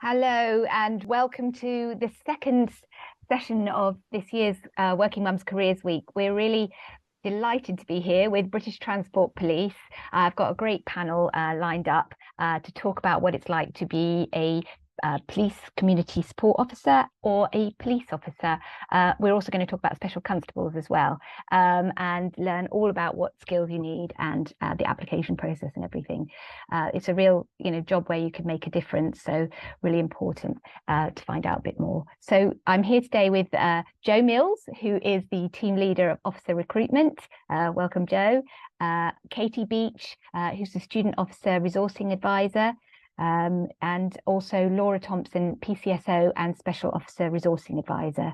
Hello and welcome to the second session of this year's Working Mums Careers Week. We're really delighted to be here with British Transport Police. I've got a great panel lined up to talk about what it's like to be a police community support officer or a police officer. We're also going to talk about special constables as well, and learn all about what skills you need and the application process and everything. It's a real, job where you can make a difference. So really important to find out a bit more. So I'm here today with Jo Mills, who is the team leader of officer recruitment. Welcome, Jo. Katie Beach, who's the student officer resourcing advisor. And also Laura Thompson, PCSO and Special Officer Resourcing Advisor.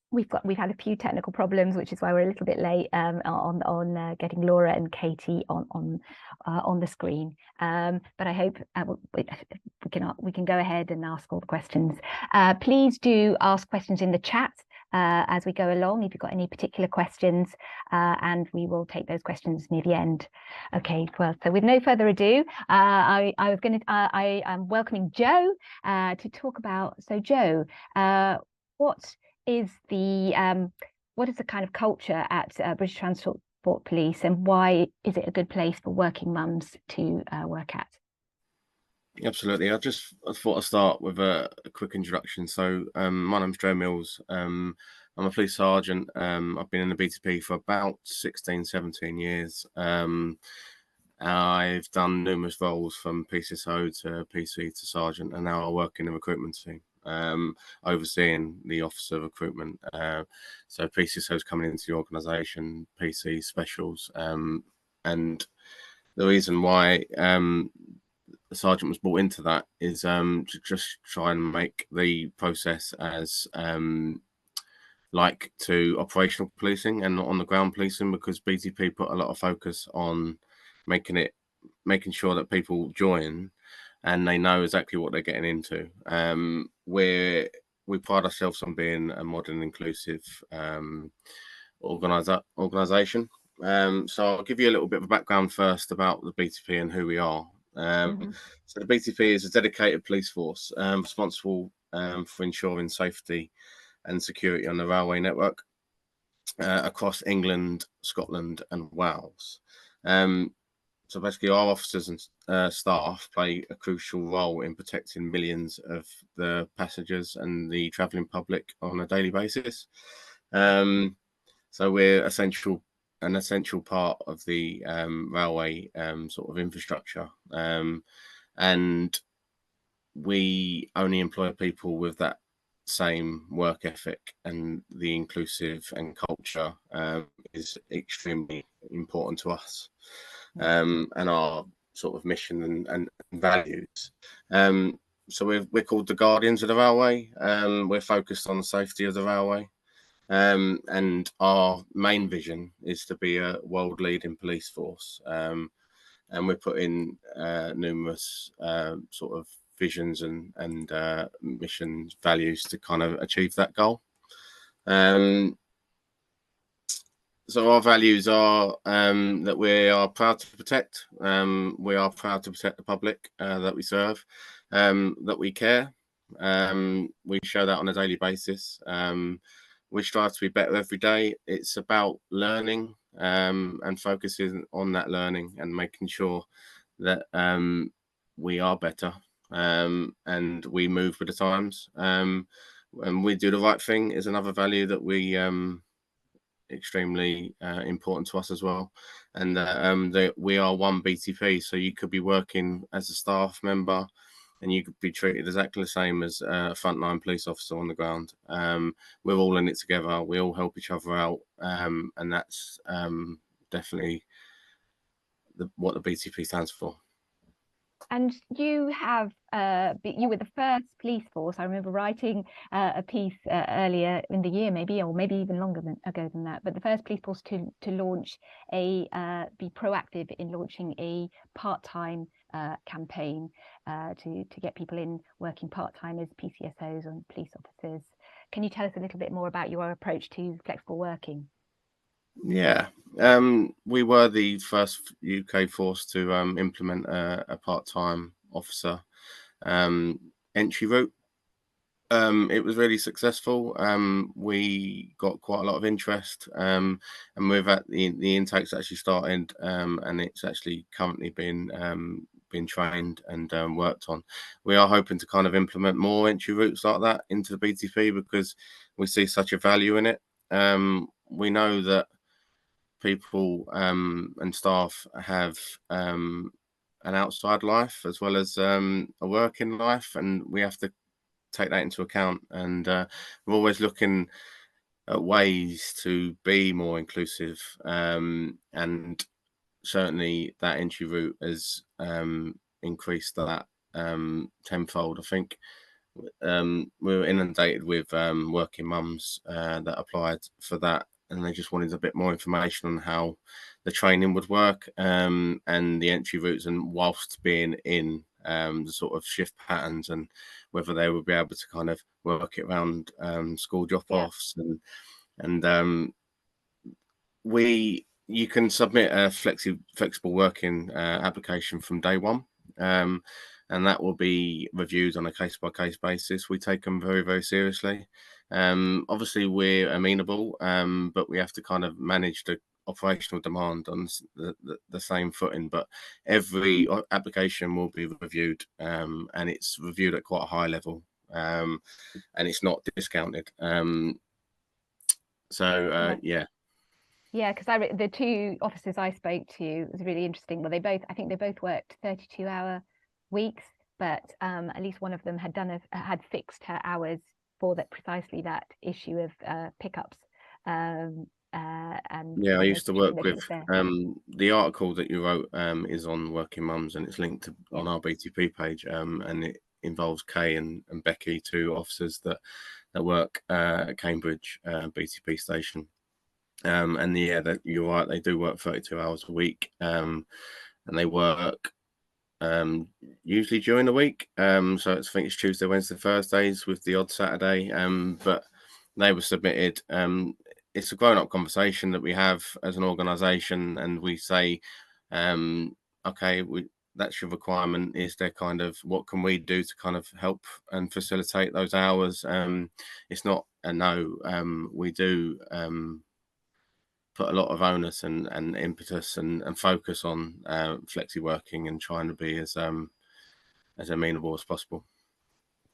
We've had a few technical problems, which is why we're a little bit late on getting Laura and Katie on the screen. But I hope we can go ahead and ask all the questions. Please do ask questions in the chat as we go along if you've got any particular questions, and we will take those questions near the end. Okay, well, so with no further ado, I am welcoming Jo to talk about. So Jo, what is the kind of culture at British Transport Police, and why is it a good place for working mums to work at? Absolutely. I thought I'd start with a quick introduction. So my name's Jo Mills. I'm a police sergeant. I've been in the BTP for about 16, 17 years. I've done numerous roles from PCSO to PC to sergeant, and now I work in the recruitment team, overseeing the officer recruitment. So PCSO is coming into the organisation, PC specials, and the reason why the sergeant was brought into that is to just try and make the process as like to operational policing and not on the ground policing, because BTP put a lot of focus on making sure that people join and they know exactly what they're getting into. We pride ourselves on being a modern, inclusive organisation. So I'll give you a little bit of a background first about the BTP and who we are. So the BTP is a dedicated police force responsible for ensuring safety and security on the railway network across England, Scotland and Wales. So basically our officers and staff play a crucial role in protecting millions of the passengers and the travelling public on a daily basis. So we're an essential part of the railway sort of infrastructure, and we only employ people with that same work ethic, and the inclusive and culture is extremely important to us, and our sort of mission and values. So we're called the Guardians of the Railway. We're focused on the safety of the railway. And our main vision is to be a world leading police force, and we're putting numerous sort of visions and mission values to kind of achieve that goal. So our values are that we are proud to protect. We are proud to protect the public that we serve, that we care. We show that on a daily basis. We strive to be better every day. It's about learning and focusing on that learning and making sure that we are better and we move with the times. And we do the right thing is another value that we extremely important to us as well. And that we are one BTP, so you could be working as a staff member and you could be treated exactly the same as a frontline police officer on the ground. We're all in it together. We all help each other out, and that's definitely what the BTP stands for. And you were the first police force. I remember writing a piece earlier in the year, maybe even longer ago than that. But the first police force to launch be proactive in launching a part-time campaign to get people in working part-time as PCSOs and police officers. Can you tell us a little bit more about your approach to flexible working? Yeah, we were the first UK force to implement a part-time officer entry route. It was really successful. We got quite a lot of interest, and we've at the intake's actually started, and it's actually currently been trained and worked on. We are hoping to kind of implement more entry routes like that into the BTP because we see such a value in it. We know that people and staff have an outside life as well as a working life, and we have to take that into account. And we're always looking at ways to be more inclusive, and certainly that entry route has increased that tenfold. I think we were inundated with working mums that applied for that, and they just wanted a bit more information on how the training would work, and the entry routes, and whilst being in the sort of shift patterns, and whether they would be able to kind of work it around school drop-offs. And you can submit a flexible working application from day one, and that will be reviewed on a case-by-case basis. We take them very, very seriously. Obviously, we're amenable, but we have to kind of manage the operational demand on the same footing. But every application will be reviewed, and it's reviewed at quite a high level, and it's not discounted. Yeah. Yeah, because the two officers I spoke to was really interesting. Well, I think they both worked 32-hour weeks, but at least one of them had fixed her hours for precisely that issue of pickups. And yeah, I used to work with the article that you wrote is on Working Mums, and it's linked on our BTP page, and it involves Kay and Becky, two officers that work at Cambridge BTP station. And that you're right, they do work 32 hours a week, and they work usually during the week. So I think it's Tuesday, Wednesday, Thursdays with the odd Saturday. But they were submitted. It's a grown-up conversation that we have as an organisation, and we say, okay, that's your requirement. Is there kind of what can we do to kind of help and facilitate those hours? It's not a no. We do put a lot of onus and impetus and focus on flexi working and trying to be as amenable as possible.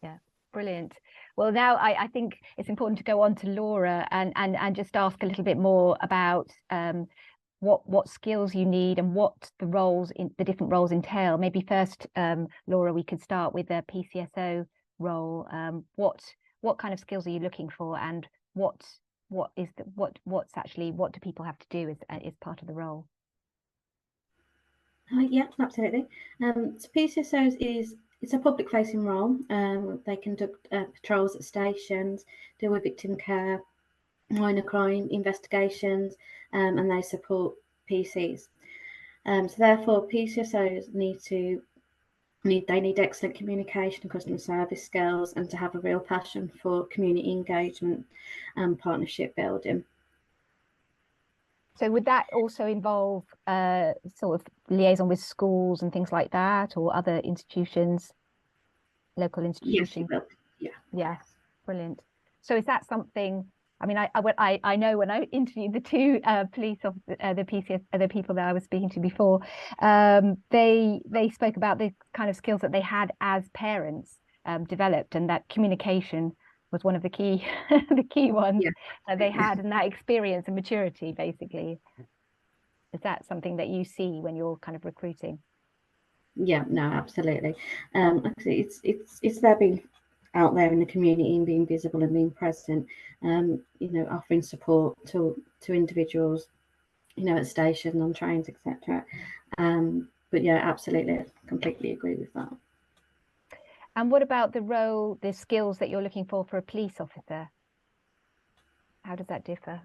Yeah, brilliant. Well, now I think it's important to go on to Laura and just ask a little bit more about what skills you need and what the different roles entail. Maybe first, Laura, we could start with the PCSO role. What kind of skills are you looking for, and what do people have to do as part of the role? Yeah, absolutely. So PCSOs it's a public facing role. They conduct patrols at stations, deal with victim care, minor crime investigations, and they support PCs. So therefore, PCSOs need excellent communication and customer service skills, and to have a real passion for community engagement and partnership building. So would that also involve sort of liaison with schools and things like that, or other institutions, local institutions? Yes, it will. Yeah, brilliant. So is that something? I mean, I know when I interviewed the two police officers, the PCS, the people that I was speaking to before, they spoke about the kind of skills that they had as parents developed, and that communication was one of the key ones they had, and that experience and maturity, basically. Is that something that you see when you're kind of recruiting? Yeah, no, absolutely. It's there being out there in the community and being visible and being present, offering support to individuals, at stations, on trains, etc. But yeah, absolutely, I completely agree with that. And what about the skills that you're looking for a police officer? How does that differ?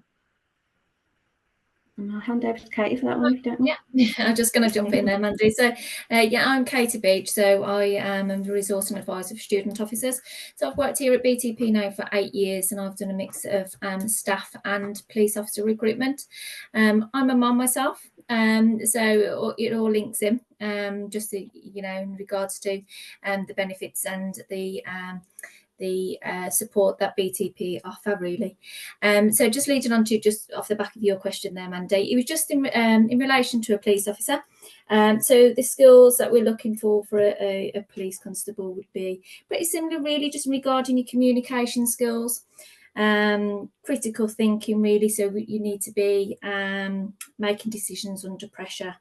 I'll hand over to Katie for that one, if you don't mind. Yeah, I'm just going to jump in there, Mandy. So, I'm Katie Beach. So I am the resource and advisor for student officers. So I've worked here at BTP now for 8 years, and I've done a mix of staff and police officer recruitment. I'm a mum myself, so it all links in. just the, in regards to the benefits and the support that BTP offer, really. So just leading on to, just off the back of your question there, Mandy, it was just in relation to a police officer. So the skills that we're looking for a police constable would be pretty similar, really, just regarding your communication skills, critical thinking, really. So you need to be making decisions under pressure,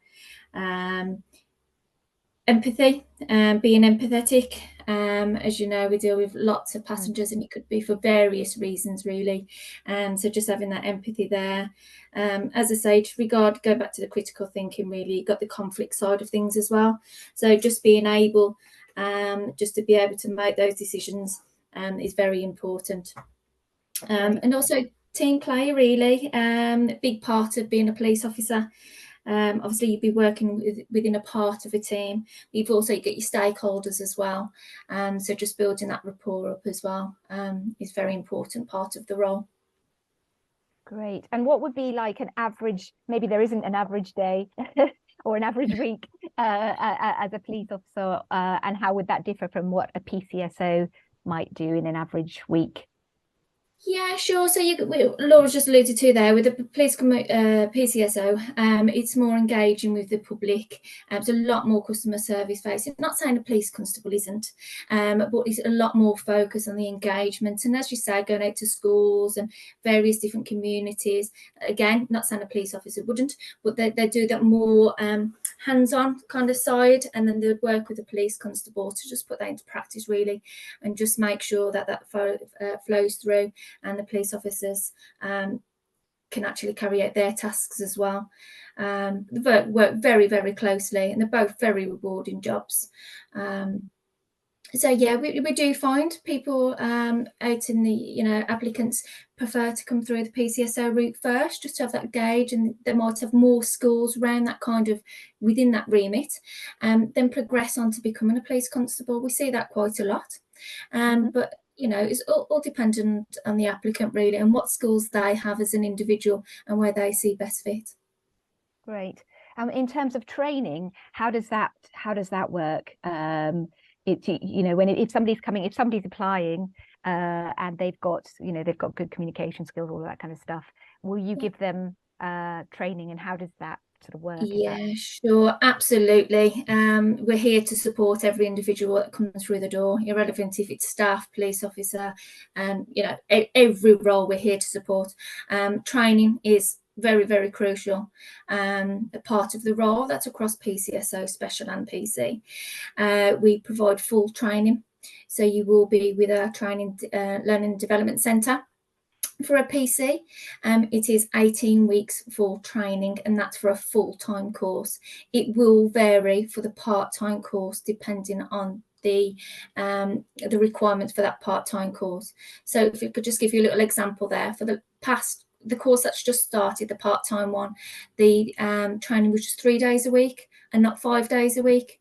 empathy, being empathetic. As you know, we deal with lots of passengers, and it could be for various reasons, really. So just having that empathy there. As I say, go back to the critical thinking, really, you've got the conflict side of things as well. So just being able just to be able to make those decisions is very important. And also team play, really, a big part of being a police officer. Obviously, you'd be working within a part of a team. You've also got your stakeholders as well. So just building that rapport up as well is a very important part of the role. Great. And what would be like an average, maybe there isn't an average day or an average week as a police officer, and how would that differ from what a PCSO might do in an average week? Yeah, sure. So Laura's just alluded to there with the police PCSO, it's more engaging with the public. It's a lot more customer service facing. Not saying a police constable isn't, but it's a lot more focus on the engagement. And as you say, going out to schools and various different communities. Again, not saying a police officer wouldn't, but they do that more hands-on kind of side, and then they would work with the police constable to just put that into practice, really, and just make sure that flows through, and the police officers can actually carry out their tasks as well. They work very, very closely, and they're both very rewarding jobs. So yeah, we do find people out in the, applicants prefer to come through the PCSO route first, just to have that gauge, and they might have more skills around that kind of within that remit, then progress on to becoming a police constable. We see that quite a lot, but it's all dependent on the applicant, really, and what skills they have as an individual and where they see best fit. Great. In terms of training, how does that work? If somebody's applying and they've got good communication skills, all of that kind of stuff, will you give them training, and how does that sort of work? Yeah, sure, absolutely. We're here to support every individual that comes through the door, irrelevant if it's staff, police officer, and every role we're here to support. Training is very, very crucial, a part of the role. That's across PCSO, special and PC. We provide full training, so you will be with our training learning and development centre. For a PC, it is 18 weeks for training, and that's for a full-time course. It will vary for the part-time course depending on the requirements for that part-time course. So if we could just give you a little example there, for the course that's just started, the part-time one, the training was just 3 days a week and not 5 days a week.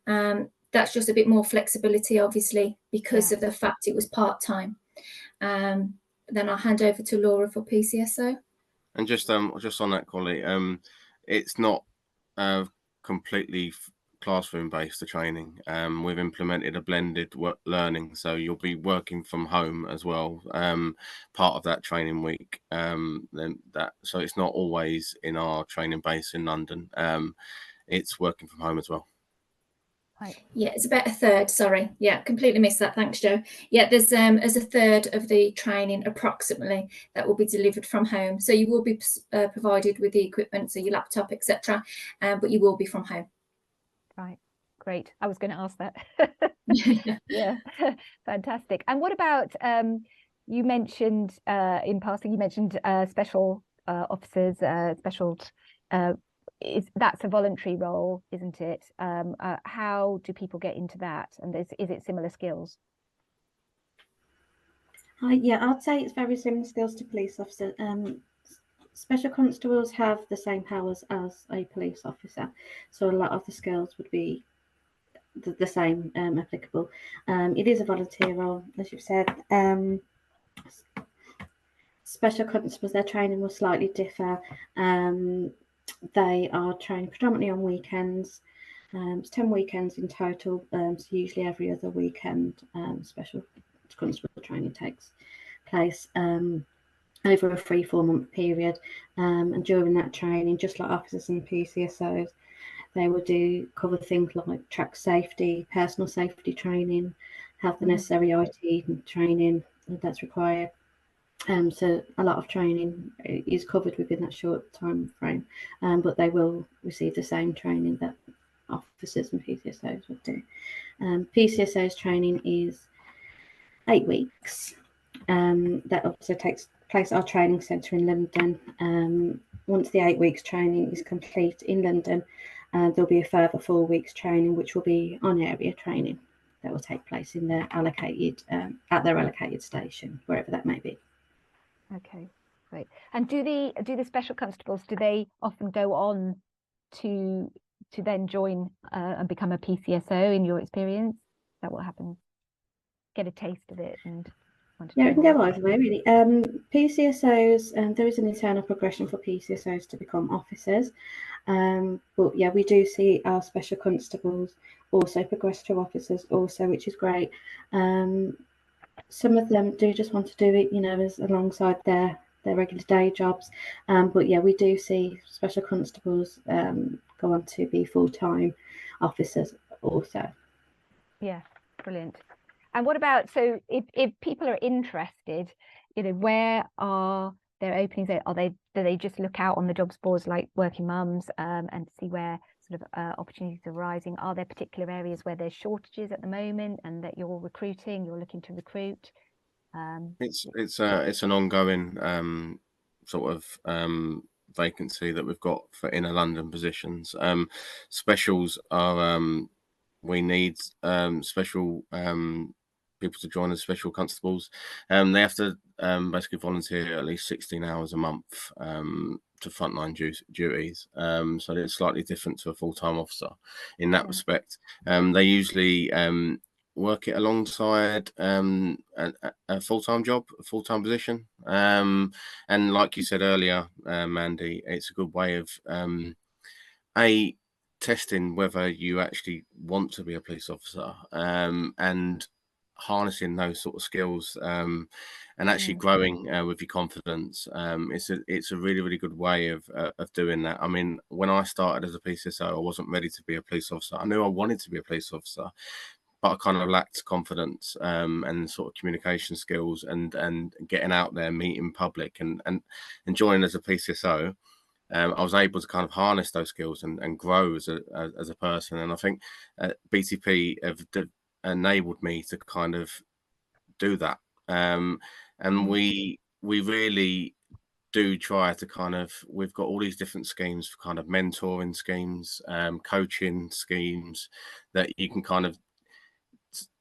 That's just a bit more flexibility, obviously, because of the fact it was part-time. Then I'll hand over to Laura for PCSO. And just on that, Collie, it's not completely classroom based, the training. We've implemented a blended learning, so you'll be working from home as well, part of that training week. So it's not always in our training base in London. It's working from home as well. Right. Yeah, it's about a third. Sorry, yeah, completely missed that. Thanks, Joe. Yeah, there's as a third of the training approximately that will be delivered from home. So you will be provided with the equipment, so your laptop, etc., but you will be from home. Right, great. I was going to ask that. Yeah, fantastic. And what about you mentioned in passing? You mentioned special officers, that's a voluntary role, isn't it? How do people get into that, and is it similar skills? Yeah, I'd say it's very similar skills to police officer. Special constables have the same powers as a police officer, so a lot of the skills would be the same, applicable. It is a volunteer role, as you've said. Special constables, their training will slightly differ. They are trained predominantly on weekends, It's 10 weekends in total, so usually every other weekend special constable training takes place over a 3-4 month period, and during that training, just like officers and PCSOs, they will cover things like track safety, personal safety training, have the necessary IT training that's required. So a lot of training is covered within that short time frame, but they will receive the same training that officers and PCSOs would do. PCSOs training is 8 weeks. That also takes place at our training centre in London. Once the 8 weeks training is complete in London, there'll be a further 4 weeks training, which will be on area training that will take place in their allocated at their allocated station, wherever that may be. Okay, great. And do the special constables, do they often go on to then join and become a PCSO in your experience? Is that what happens? Get a taste of it and want to Yeah, do it can more? go either way, really. PCSOs, there is an internal progression for PCSOs to become officers. But yeah, we do see our special constables also progress to officers also, which is great. Some of them do just want to do it, as alongside their regular day jobs. But yeah, we do see special constables go on to be full-time officers also. Yeah, brilliant. And what about, so if people are interested, where are their openings? Do they just look out on the jobs boards like Working Mums and see where sort of opportunities are rising? Are there particular areas where there's shortages at the moment and that you're looking to recruit? It's an ongoing sort of vacancy that we've got for inner London positions. Specials are we need special people to join as special constables. They have to basically volunteer at least 16 hours a month to frontline duties. So it's slightly different to a full-time officer in that respect. They usually work it alongside a full-time job, a full-time position. And like you said earlier, Mandy, it's a good way of testing whether you actually want to be a police officer, and harnessing those sort of skills, and actually growing with your confidence. It's a really, really good way of doing that. I mean, when I started as a PCSO, I wasn't ready to be a police officer. I knew I wanted to be a police officer, but I kind of lacked confidence and sort of communication skills and getting out there, meeting public, and joining as a PCSO. I was able to kind of harness those skills and grow as a person. And I think BTP have enabled me to kind of do that. And we really do try to we've got all these different schemes for kind of mentoring schemes, coaching schemes that you can kind of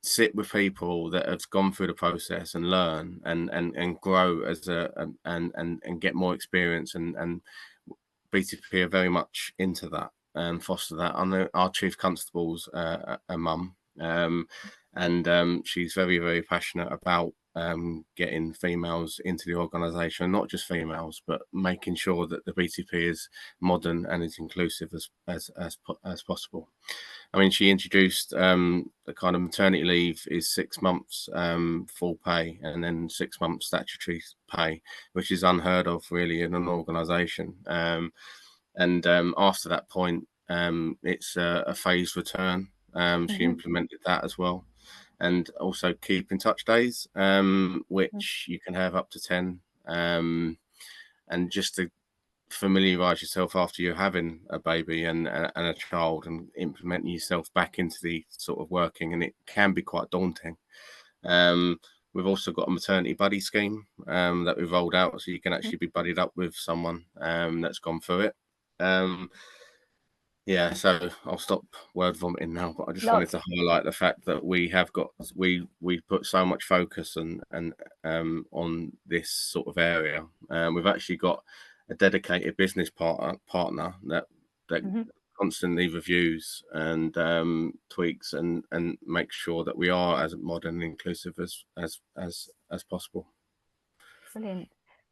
sit with people that have gone through the process and learn and grow as and get more experience, and BTP are very much into that and foster that. I know our chief constable's a mum, and she's very, very passionate about getting females into the organisation, not just females, but making sure that the BTP is modern and as inclusive as possible. I mean, she introduced the kind of maternity leave is 6 months full pay and then 6 months statutory pay, which is unheard of really in an organisation. And after that point, it's a phased return. She implemented that as well. And also keep in touch days, which you can have up to 10. And just to familiarize yourself after you're having a baby and a child, and implementing yourself back into the sort of working, and it can be quite daunting. We've also got a maternity buddy scheme that we've rolled out, so you can actually be buddied up with someone that's gone through it. Yeah, so I'll stop word vomiting now, but I just wanted to highlight the fact that we put so much focus and on this sort of area. We've actually got a dedicated business partner that constantly reviews and tweaks and makes sure that we are as modern and inclusive as possible. Brilliant.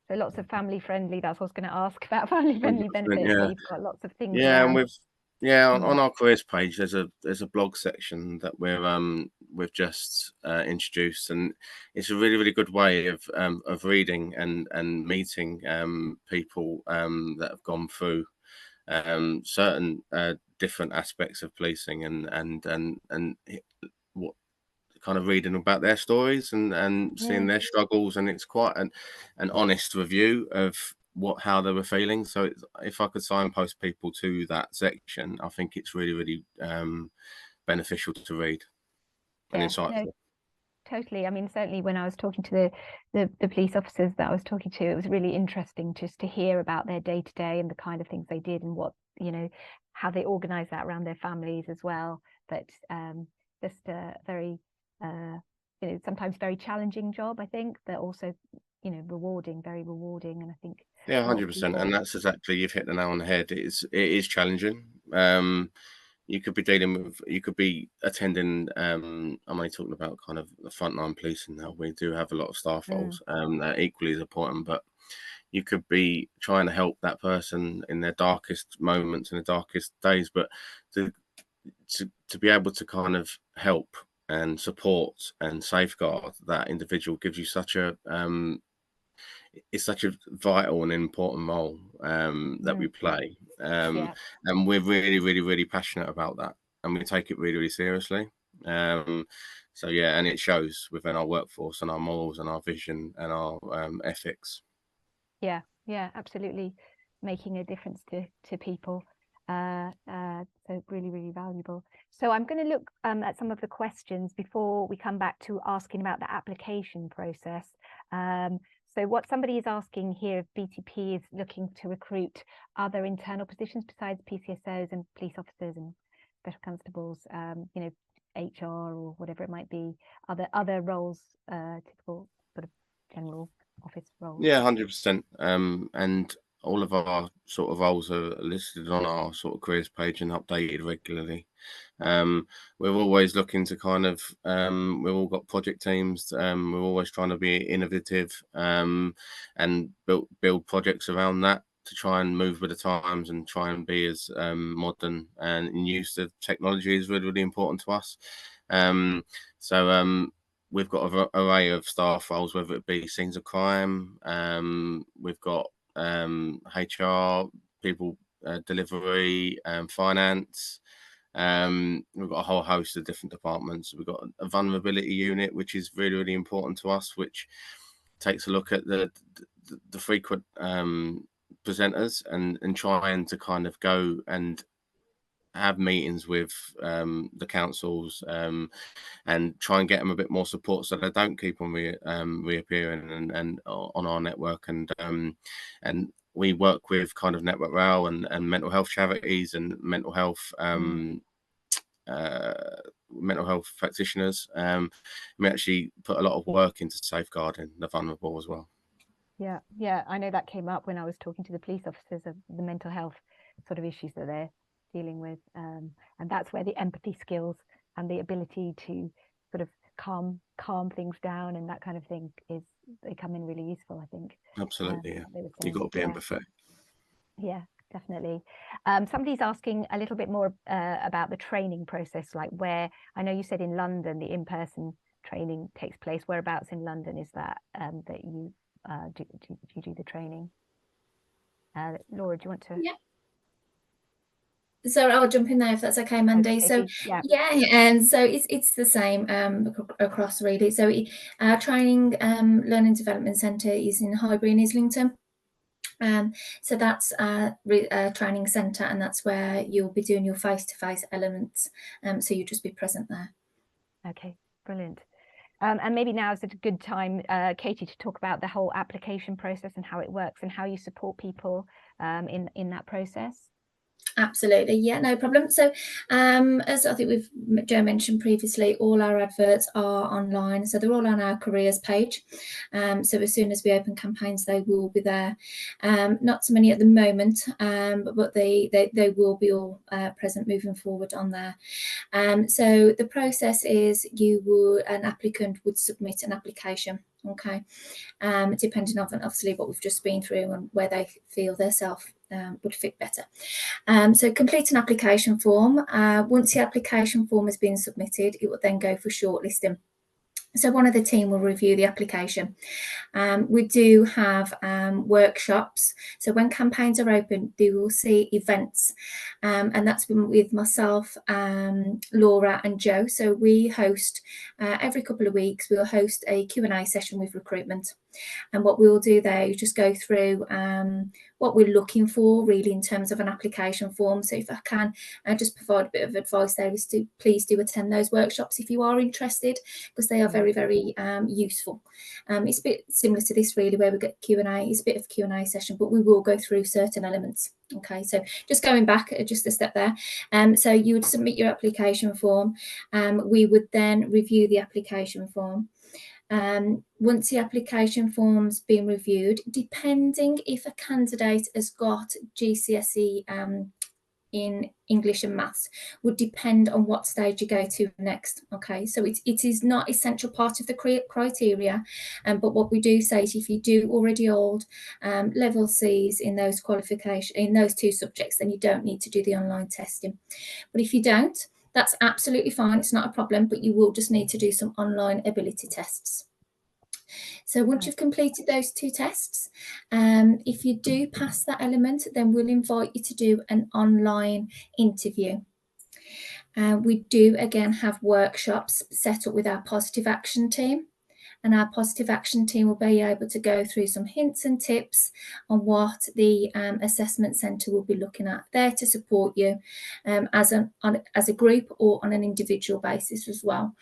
So lots of family friendly. That's what I was going to ask about, family friendly benefits. Yeah. So you've got lots of things. Yeah, around. and Yeah, on our careers page, there's a blog section that we've just introduced, and it's a really good way of reading and meeting people that have gone through certain different aspects of policing, and what kind of reading about their stories and seeing their struggles, and it's quite an honest review of how they were feeling. So if I could signpost people to that section, I think it's really beneficial to read and insightful. No, totally. I mean, certainly when I was talking to the police officers that I was talking to, it was really interesting just to hear about their day to day and the kind of things they did, and what, how they organize that around their families as well. But just a very sometimes very challenging job, I think, but also rewarding, very rewarding. And I think 100%, and that's exactly, you've hit the nail on the head. It is challenging. You could be attending, I'm only talking about kind of the frontline policing now. We do have a lot of staff roles that are equally as important, but you could be trying to help that person in their darkest moments and the darkest days, but to be able to kind of help and support and safeguard that individual gives you such a it's such a vital and important role that we play, and we're really passionate about that, and we take it really seriously. So yeah, and it shows within our workforce and our morals and our vision and our ethics. Yeah, absolutely, making a difference to people. So really valuable. So I'm going to look at some of the questions before we come back to asking about the application process. So what somebody is asking here, if BTP is looking to recruit other internal positions besides PCSOs and police officers and special constables, HR or whatever it might be, other roles, typical sort of general office roles. Yeah, 100%. And all of our sort of roles are listed on our sort of careers page and updated regularly. We're always looking to kind of, we've all got project teams. We're always trying to be innovative and build projects around that to try and move with the times and try and be as modern, and use of technology is really important to us. We've got an array of staff roles, whether it be scenes of crime. We've got HR people, delivery, finance. We've got a whole host of different departments. We've got a vulnerability unit, which is really important to us, which takes a look at the frequent presenters and trying to kind of go and have meetings with the councils and try and get them a bit more support so they don't keep on reappearing and on our network, and we work with kind of Network Rail and mental health charities and mental health practitioners. We actually put a lot of work into safeguarding the vulnerable as well. Yeah, I know that came up when I was talking to the police officers of the mental health sort of issues that they're dealing with, and that's where the empathy skills and the ability to sort of calm things down and that kind of thing they come in really useful, I think. Absolutely, yeah. You've got to be empathetic. Yeah, definitely. Somebody's asking a little bit more about the training process, like where, I know you said in London the in-person training takes place. Whereabouts in London is that that you do the training? Laura, do you want to? Yeah. So I'll jump in there if that's okay, Mandy. Okay, so and so it's the same across really. So our training learning development centre is in Highbury in Islington. So that's a training centre, and that's where you'll be doing your face-to-face elements. So you just be present there. Okay, brilliant. And maybe now is a good time, Katie, to talk about the whole application process and how it works and how you support people in that process. Absolutely, yeah, no problem. So as I think Joe mentioned previously, all our adverts are online, so they're all on our careers page. So as soon as we open campaigns, they will be there. Not so many at the moment, but they will be all present moving forward on there. So the process is an applicant would submit an application okay, depending on obviously what we've just been through and where they feel their self would fit better. So complete an application form. Once the application form has been submitted, it will then go for shortlisting. So one of the team will review the application. We do have workshops. So when campaigns are open, they will see events. And that's been with myself, Laura and Joe. So we host, every couple of weeks, we'll host a Q&A session with recruitment. And what we'll do there is just go through what we're looking for really in terms of an application form. So if I can just provide a bit of advice there, is to please do attend those workshops if you are interested, because they are very, very useful. It's a bit similar to this really, where we get Q&A. It's a bit of Q&A session, but we will go through certain elements. Okay, so just going back just a step there. So you would submit your application form. We would then review the application form. Once the application form's been reviewed, depending if a candidate has got GCSE in English and maths, would depend on what stage you go to next. Okay, so it is not essential part of the criteria, but what we do say is if you do already hold level C's in those qualifications, in those two subjects, then you don't need to do the online testing. But if you don't, that's absolutely fine. It's not a problem, but you will just need to do some online ability tests. So once you've completed those two tests, if you do pass that element, then we'll invite you to do an online interview. We do again have workshops set up with our positive action team. And our positive action team will be able to go through some hints and tips on what the assessment centre will be looking at there to support you as a group or on an individual basis as well.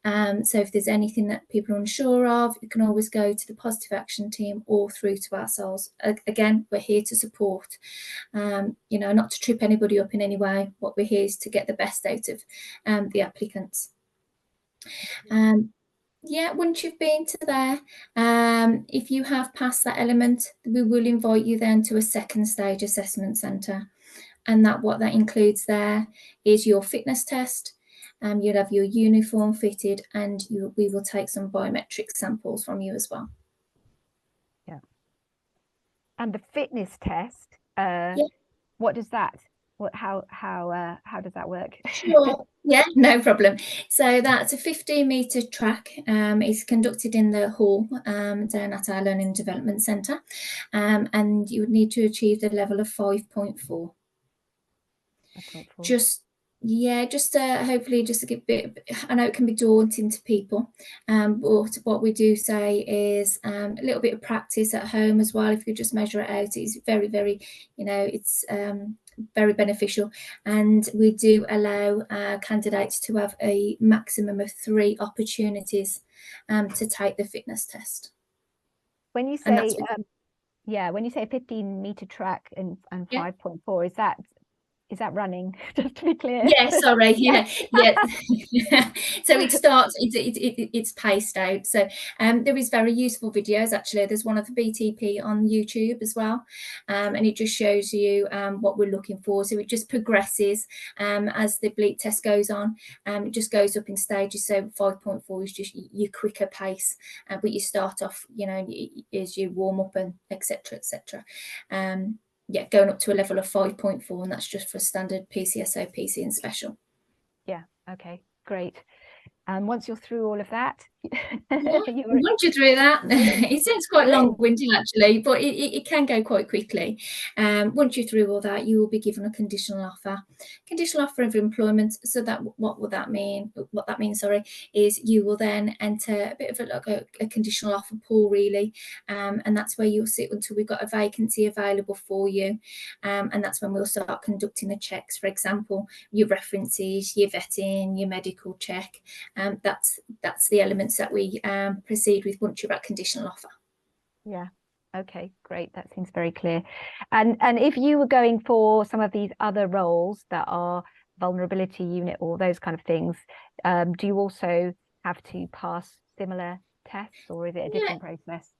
So if there's anything that people are unsure of, you can always go to the positive action team or through to ourselves. Again, we're here to support, not to trip anybody up in any way. What we're here is to get the best out of the applicants. Yeah, once you've been to there, if you have passed that element, we will invite you then to a second stage assessment centre. And what that includes there is your fitness test. You'll have your uniform fitted, and we will take some biometric samples from you as well. Yeah. And the fitness test, yeah. What does that? How does that work? Sure. Yeah, no problem. So that's a 15-metre track. It's conducted in the hall down at our Learning and Development Centre, and you would need to achieve the level of 5.4. Just hopefully just to give a bit. I know it can be daunting to people, but what we do say is a little bit of practice at home as well. If you just measure it out, it's very, very, it's very beneficial. And we do allow candidates to have a maximum of 3 opportunities to take the fitness test. When you say when you say a 15-metre track and 5.4, is that running? Just to be clear. Yeah, sorry. Yeah. So it starts. It's paced out. So there is very useful videos. Actually, there's one of the BTP on YouTube as well, and it just shows you what we're looking for. So it just progresses as the bleep test goes on. It just goes up in stages. So 5.4 is just your quicker pace, but you start off, as you warm up and etc. Going up to a level of 5.4, and that's just for standard PCSO, PC and special. Yeah, okay, great. And once you're through all of that, once you're through that, it sounds quite long-winded actually, but it can go quite quickly. Once you're through all that, you will be given a conditional offer of employment. So that what that means, is you will then enter a bit of a conditional offer pool really, and that's where you'll sit until we've got a vacancy available for you, and that's when we'll start conducting the checks. For example, your references, your vetting, your medical check. That's the elements that we proceed with once you're at conditional offer. Yeah. Okay, great. That seems very clear. And if you were going for some of these other roles that are vulnerability unit or those kind of things, do you also have to pass similar tests, or is it a different process?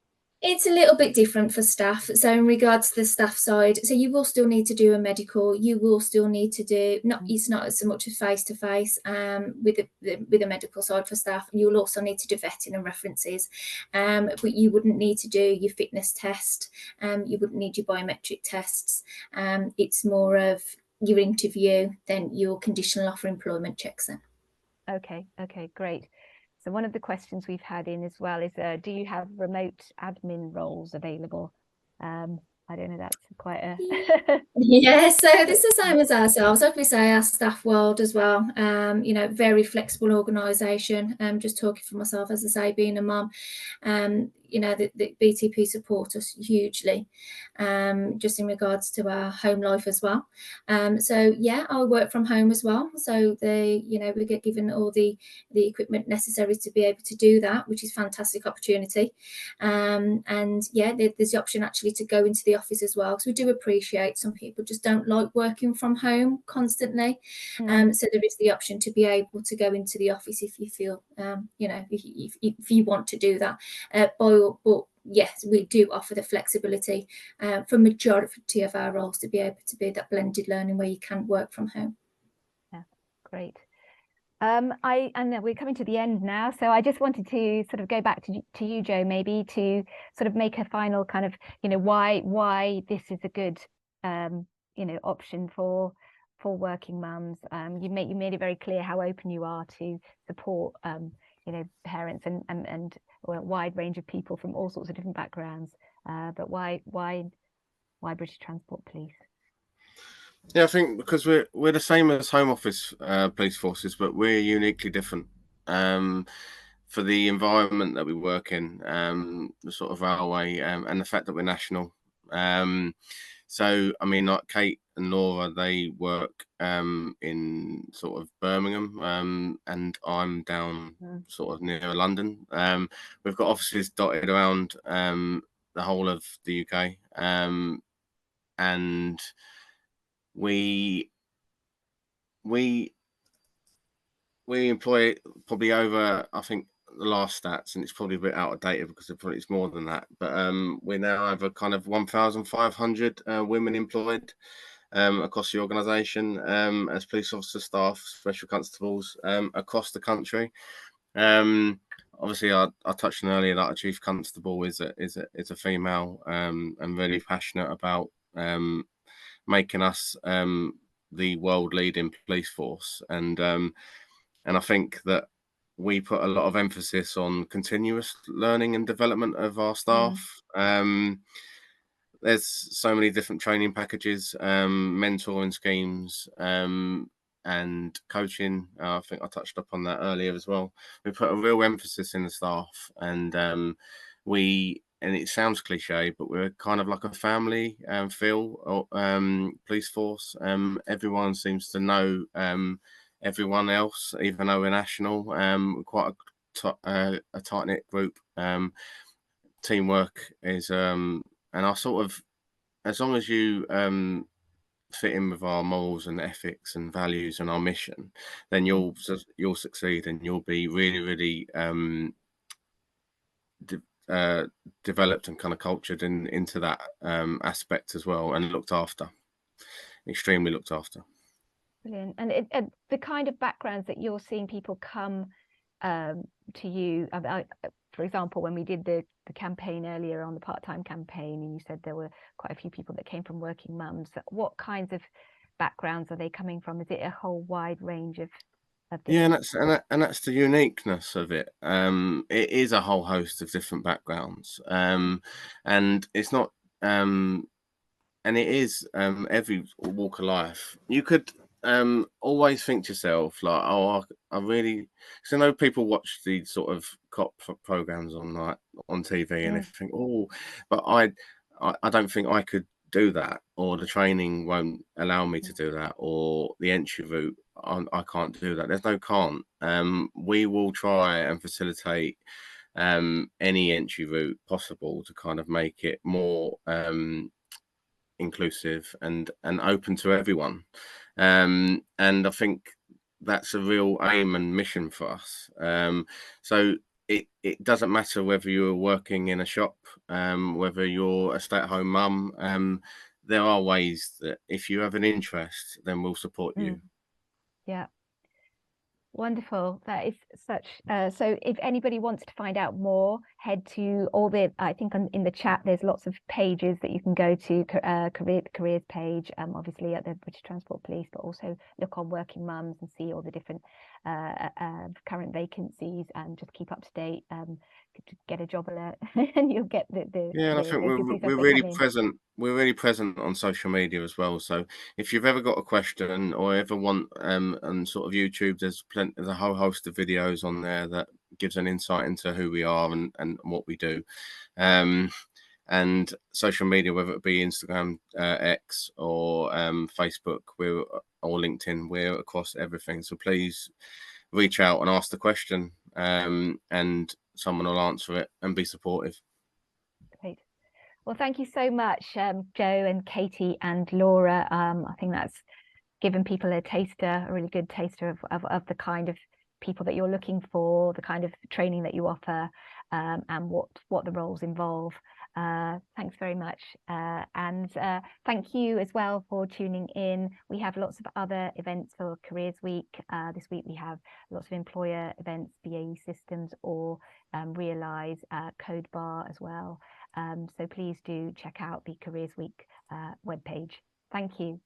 It's a little bit different for staff. So in regards to the staff side, so you will still need to do a medical. You will still need to do it's not so much a face to face with the medical side for staff. You will also need to do vetting and references, but you wouldn't need to do your fitness test. You wouldn't need your biometric tests. It's more of your interview than your conditional offer employment checks. Then. Okay, great. So one of the questions we've had in as well is, do you have remote admin roles available? I don't know, that's quite a... Yeah, so it's the same as ourselves. Like we say, our staff world as well, very flexible organisation. Just talking for myself, as I say, being a mum, the BTP support us hugely, just in regards to our home life as well. So yeah, I work from home as well. So we get given all the equipment necessary to be able to do that, which is a fantastic opportunity. And yeah, there's the option actually to go into the office as well, because we do appreciate some people just don't like working from home constantly. So there is the option to be able to go into the office if you feel, if you want to do that. But yes, we do offer the flexibility for majority of our roles to be able to be that blended learning where you can work from home. Yeah, great. And we're coming to the end now, so I just wanted to sort of go back to you, Jo, maybe to sort of make a final kind of, why this is a good option for working mums. You made it very clear how open you are to support parents and a wide range of people from all sorts of different backgrounds. But why British Transport Police? Yeah, I think because we're the same as Home Office police forces, but we're uniquely different for the environment that we work in, the sort of railway, and the fact that we're national. So, I mean, like Kate and Laura, they work in sort of Birmingham, and I'm down sort of near London. We've got offices dotted around the whole of the UK, and we employ probably over, I think the last stats, and it's probably a bit out of date because it's more than that, but we now have a kind of 1,500 women employed across the organisation as police officer staff, special constables across the country. Obviously, I touched on earlier that a chief constable is a female, and really passionate about making us the world leading police force, and I think that we put a lot of emphasis on continuous learning and development of our staff. There's so many different training packages, mentoring schemes, and coaching. I think I touched upon that earlier as well. We put a real emphasis in the staff, and and it sounds cliche, but we're kind of like a family feel, police force. Everyone seems to know everyone else, even though we're national. We're quite a tight-knit group. Teamwork is, and I sort of, as long as you fit in with our morals and ethics and values and our mission, then you'll succeed, and you'll be really, really developed and kind of cultured into that aspect as well, and looked after, extremely looked after. Brilliant. And the kind of backgrounds that you're seeing people come to you, for example, when we did the campaign earlier on, the part-time campaign, and you said there were quite a few people that came from working mums, what kinds of backgrounds are they coming from? Is it a whole wide range of yeah, and that's the uniqueness of it. It is a whole host of different backgrounds, and it's not and it is every walk of life. You could always think to yourself, like, oh, I really, because I know people watch these sort of cop programs on TV, and they think, oh, but I don't think I could do that, or the training won't allow me to do that, or the entry route, I can't do that. There's no can't. We will try and facilitate any entry route possible to kind of make it more inclusive and open to everyone, and I think that's a real aim and mission for us. So it doesn't matter whether you're working in a shop, whether you're a stay-at-home mum. There are ways that if you have an interest, then we'll support you. Yeah. Wonderful. That is such. So if anybody wants to find out more, head to all the, I think in the chat, there's lots of pages that you can go to, careers page, obviously at the British Transport Police, but also look on Working Mums and see all the different current vacancies, and just keep up to date, to get a job alert and you'll get the Yeah, and I think vacancies we're as they really come in. present. We're really present on social media as well. So if you've ever got a question or ever want, and sort of YouTube, there's a whole host of videos on there that gives an insight into who we are and what we do. And social media, whether it be Instagram, X, or Facebook, or LinkedIn, we're across everything. So please reach out and ask the question, and someone will answer it and be supportive. Great. Well, thank you so much, Joe and Katie and Laura. I think that's given people a really good taster of the kind of people that you're looking for, the kind of training that you offer, and what the roles involve. Thanks very much. And thank you as well for tuning in. We have lots of other events for Careers Week. This week we have lots of employer events, BAE Systems, or Realise, Code Bar as well. So please do check out the Careers Week webpage. Thank you.